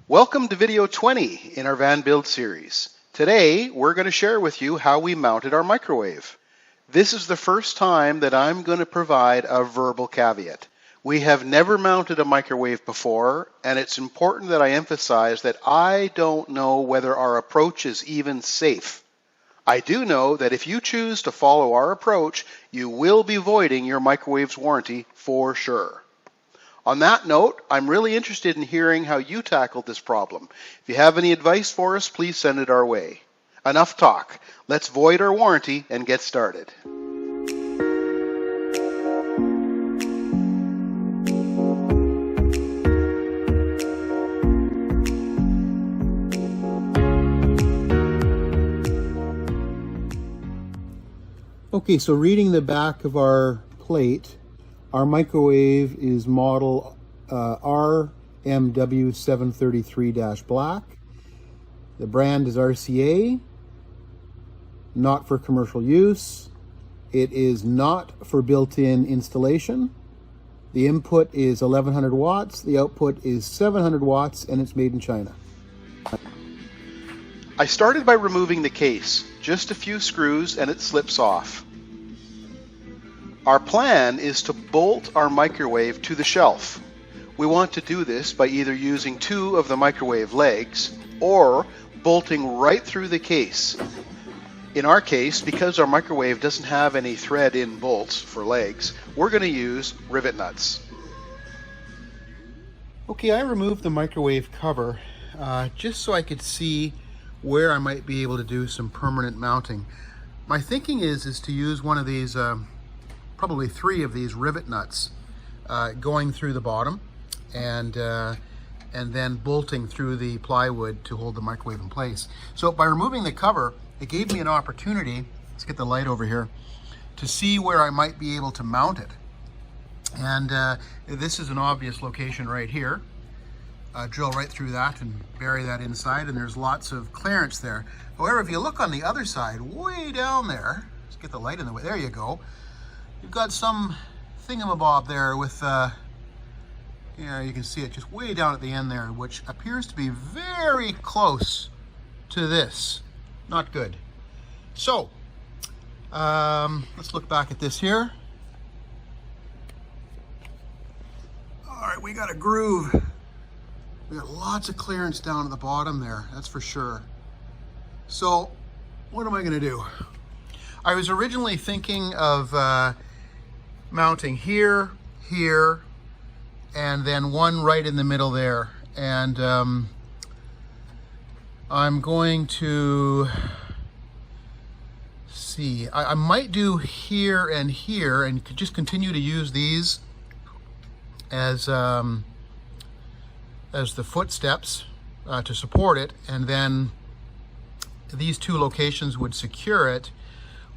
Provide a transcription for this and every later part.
Welcome to video 20 in our van build series. Today we're going to share with you how we mounted our microwave. This is the first time that I'm going to provide a verbal caveat. We have never mounted a microwave before, and it's important that I emphasize that I don't know whether our approach is even safe. I do know that if you choose to follow our approach, you will be voiding your microwave's warranty for sure. On that note, I'm really interested in hearing how you tackled this problem. If you have any advice for us, please send it our way. Enough talk. Let's void our warranty and get started. Okay, so reading the back of our plate, our microwave is model RMW733-black. The brand is RCA, not for commercial use. It is not for built-in installation. The input is 1100 watts, the output is 700 watts, and it's made in China. I started by removing the case, just a few screws and it slips off. Our plan is to bolt our microwave to the shelf. We want to do this by either using two of the microwave legs or bolting right through the case. In our case, because our microwave doesn't have any thread-in bolts for legs, we're going to use rivet nuts. Okay, I removed the microwave cover just so I could see where I might be able to do some permanent mounting. My thinking is to use one of these probably three of these rivet nuts going through the bottom and then bolting through the plywood to hold the microwave in place. So by removing the cover, it gave me an opportunity, let's get the light over here, to see where I might be able to mount it. And this is an obvious location right here. Drill right through that and bury that inside, and there's lots of clearance there. However, if you look on the other side, way down there, let's get the light in the way, there you go. You've got some thingamabob there with, you can see it just way down at the end there, which appears to be very close to this. Not good. So, let's look back at this here. All right, we got a groove. We got lots of clearance down at the bottom there, that's for sure. So, what am I gonna do? I was originally thinking of mounting here, here, and then one right in the middle there. And I'm going to see, I might do here and just continue to use these as the footsteps to support it, and then these two locations would secure it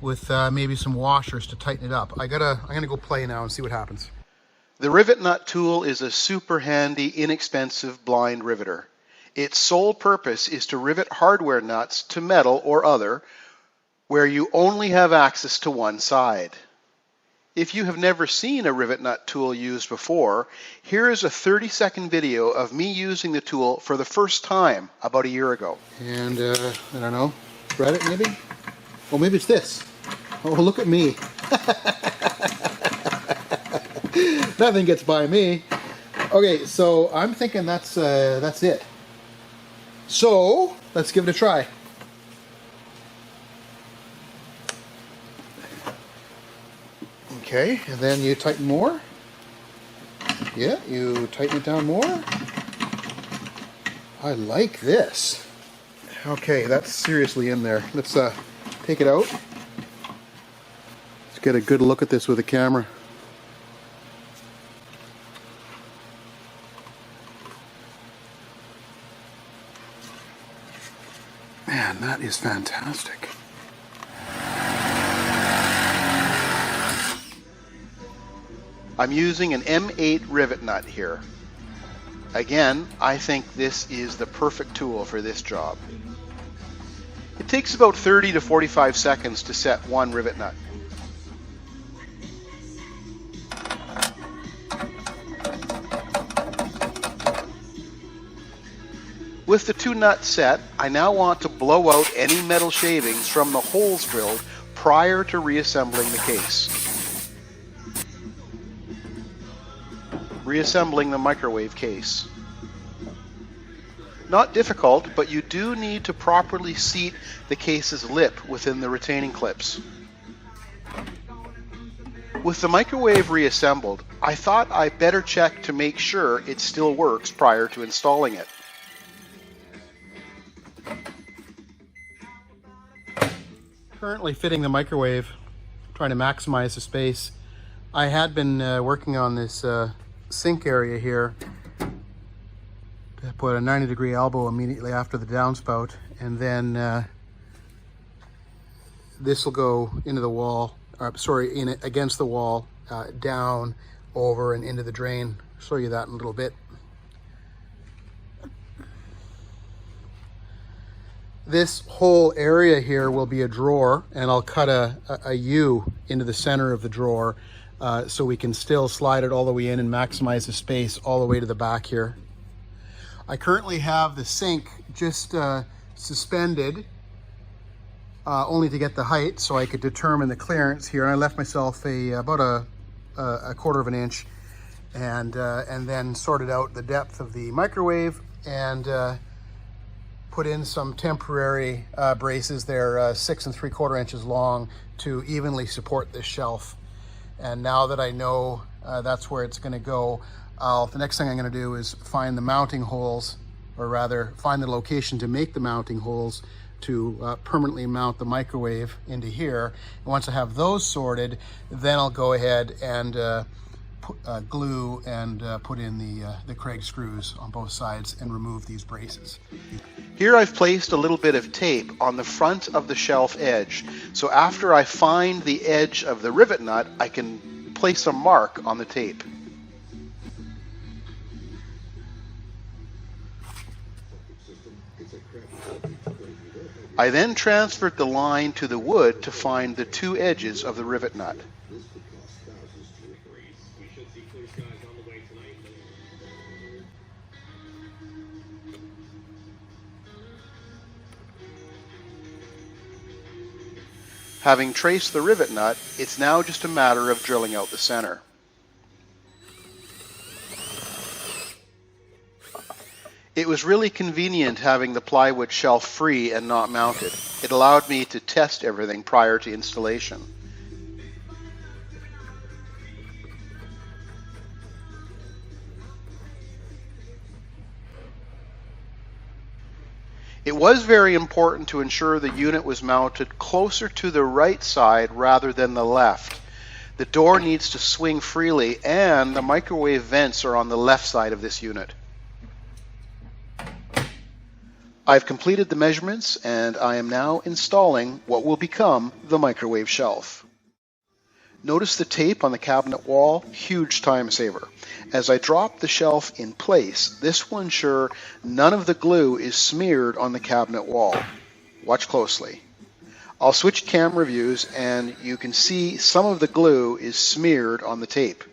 with maybe some washers to tighten it up. I'm gonna go play now and see what happens. The rivet nut tool is a super handy, inexpensive blind riveter. Its sole purpose is to rivet hardware nuts to metal or other where you only have access to one side. If you have never seen a rivet nut tool used before, here is a 30-second video of me using the tool for the first time about a year ago. And I don't know, thread it maybe? Oh, maybe it's this. Oh, look at me. Nothing gets by me. Okay, so I'm thinking that's it. So let's give it a try. Okay, and then you tighten more. Yeah, you tighten it down more. I like this. Okay, that's seriously in there. Let's take it out. Let's get a good look at this with a camera. Man, that is fantastic. I'm using an M8 rivet nut here. Again, I think this is the perfect tool for this job. It takes about 30 to 45 seconds to set one rivet nut. With the two nuts set, I now want to blow out any metal shavings from the holes drilled prior to reassembling the case. Reassembling the microwave case. Not difficult, but you do need to properly seat the case's lip within the retaining clips. With the microwave reassembled, I thought I'd better check to make sure it still works prior to installing it. Currently fitting the microwave, trying to maximize the space. I had been working on this sink area here. I put a 90-degree elbow immediately after the downspout, and then this will go into the wall, against the wall, down, over, and into the drain. I'll show you that in a little bit. This whole area here will be a drawer, and I'll cut a U into the center of the drawer so we can still slide it all the way in and maximize the space all the way to the back here. I currently have the sink just suspended only to get the height so I could determine the clearance here. And I left myself about a 1/4 of an inch, and then sorted out the depth of the microwave and put in some temporary braces. They're 6 3/4 inches long to evenly support this shelf. And now that I know that's where it's going to go, the next thing I'm going to do is find the mounting holes, or rather find the location to make the mounting holes to permanently mount the microwave into here. And once I have those sorted, then I'll go ahead and glue and put in the Craig screws on both sides and remove these braces. Here I've placed a little bit of tape on the front of the shelf edge, so after I find the edge of the rivet nut, I can place a mark on the tape. I then transferred the line to the wood to find the two edges of the rivet nut. Having traced the rivet nut, it's now just a matter of drilling out the center. It was really convenient having the plywood shelf free and not mounted. It allowed me to test everything prior to installation. It was very important to ensure the unit was mounted closer to the right side rather than the left. The door needs to swing freely, and the microwave vents are on the left side of this unit. I've completed the measurements, and I am now installing what will become the microwave shelf. Notice the tape on the cabinet wall, huge time saver. As I drop the shelf in place, this will ensure none of the glue is smeared on the cabinet wall. Watch closely. I'll switch camera views, and you can see some of the glue is smeared on the tape.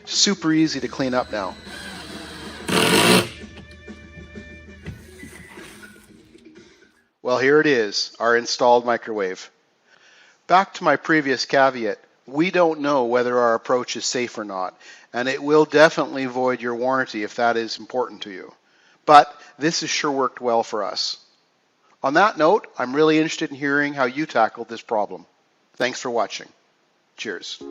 Super easy to clean up now. Well, here it is, our installed microwave. Back to my previous caveat, we don't know whether our approach is safe or not, and it will definitely void your warranty if that is important to you. But this has sure worked well for us. On that note, I'm really interested in hearing how you tackled this problem. Thanks for watching. Cheers.